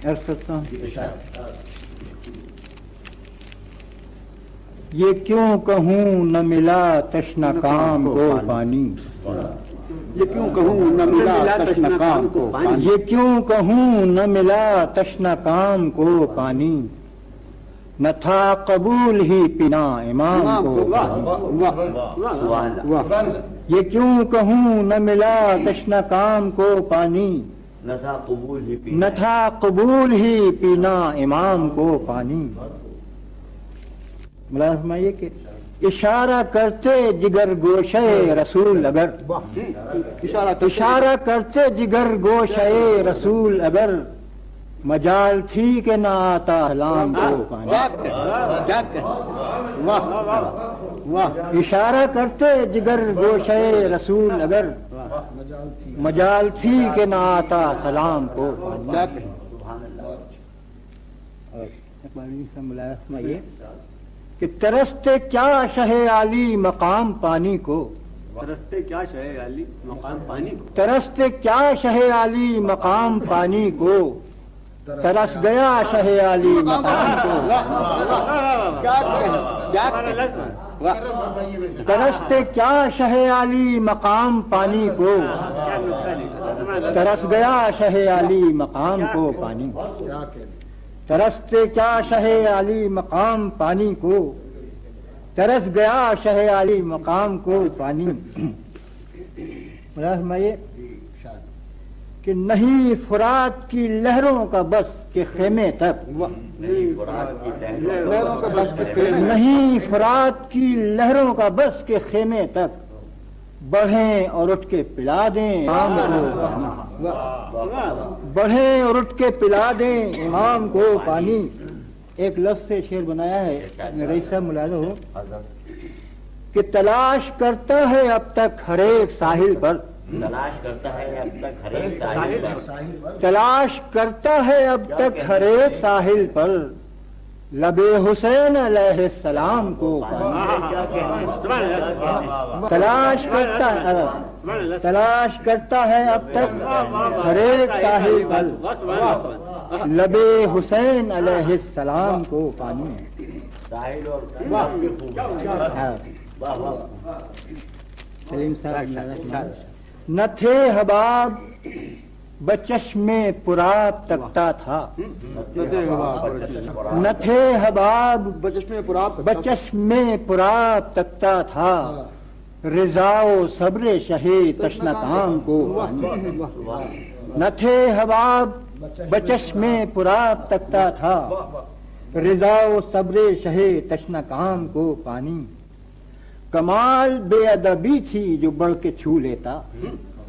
عرض کرتا ہوں یہ کیوں کہوں نہ ملا تشنا کام کو پانی، یہ کیوں کہوں نہ ملا تشنا کام کو پانی، یہ کیوں کہوں نہ ملا تشنا کام کو پانی، نہ تھا قبول ہی پینا امام کو پانی۔ یہ کیوں کہوں نہ ملا تشنا کام کو پانی، نہ تھا قبول ہی پینا، نہ تھا قبول ہی پینا امام کو پانی۔ ملاحظہ فرمائیے کہ اشارہ کرتے جگر گوشے رسول اگر، اشارہ کرتے جگر گوشے رسول اگر، مجال تھی کہ نہ آتا حلام کو پانی۔ اشارہ کرتے جگر گوشے رسول اگر، مجال تھی کہ نہ آتا سلام کو پانی۔ ملاحظہ فرمائیے کہ ترستے کیا شہ عالی مقام پانی کو، ترستے کیا شہ علی مقام پانی کو، ترستے کیا شہ عالی مقام پانی کو، ترس گیا شہ عالی مقام کو، ترستے کیا شہ عالی مقام پانی کو، ترس گیا شہ عالی مقام کو پانی، ترستے کیا شہ عالی مقام پانی کو، ترس گیا شہ عالی مقام کو پانی۔ فرمائیے کہ نہیں فرات کی لہروں کا بس کے خیمے تک، نہیں فرات کی لہروں کا بس کے خیمے تک، بڑھیں اور اٹھ کے پلا دیں امام کو پانی، بڑھیں اور اٹھ کے پلا دیں امام کو پانی۔ ایک لفظ سے شعر بنایا ہے رئیس صاحب، ملاحظہ ہو کہ تلاش کرتا ہے اب تک ہر ایک ساحل پر، تلاش کرتا ہے اب تک ہر ایک ساحل پر، تلاش کرتا ہے اب تک ہر ایک ساحل پر، لب حسین علیہ السلام کو پانی۔ تلاش کرتا ہے اب تک ہر ایک ساحل پر، لب حسین علیہ السلام کو پانی۔ ساحل اور سلیم صاحب نہ تھے حباب بچشم پراب تکتا تھا، نہ تھے حباب بچشم پراب تکتا تھا، رضا و صبر شہ تشنہ کام کو پانی۔ نہ تھے حباب بچشم پراب تکتا تھا، رضا و صبر شہ تشنہ کام کو پانی۔ کمال بے ادبی تھی جو بڑھ کے چھو لیتا،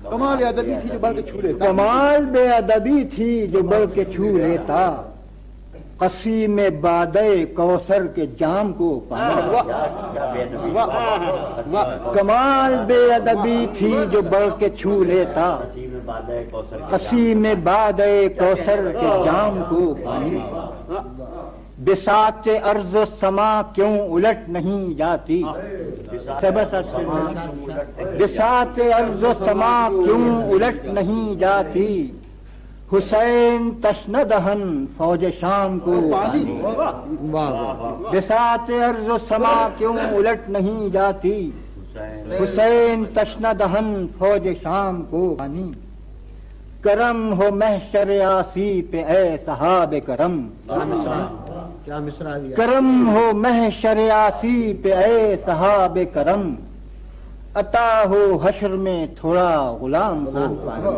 کمال ادبی تھی جو بڑھ کے چھو لیتا، کمال بے ادبی تھی جو بڑھ کے چھو لیتا، قصیم بادے کوثر کے جام کو پانی۔ کمال بے ادبی تھی جو بڑھ کے چھو لیتا، قصیم بادے کوثر کے جام کو پانی۔ بساط ارض و سما کیوں الٹ نہیں جاتی، بساط ارض و سما کیوں الٹ نہیں جاتی، حسین تشنہ دہن فوج شام کو پانی۔ بساط ارض و سما کیوں الٹ نہیں جاتی، حسین تشنہ دہن فوج شام کو پانی۔ کرم ہو محشر آسی پہ اے صحاب کرم، کرم ہو محشر آسی پہ اے صحاب کرم، عطا ہو حشر میں تھوڑا غلام کو پانی۔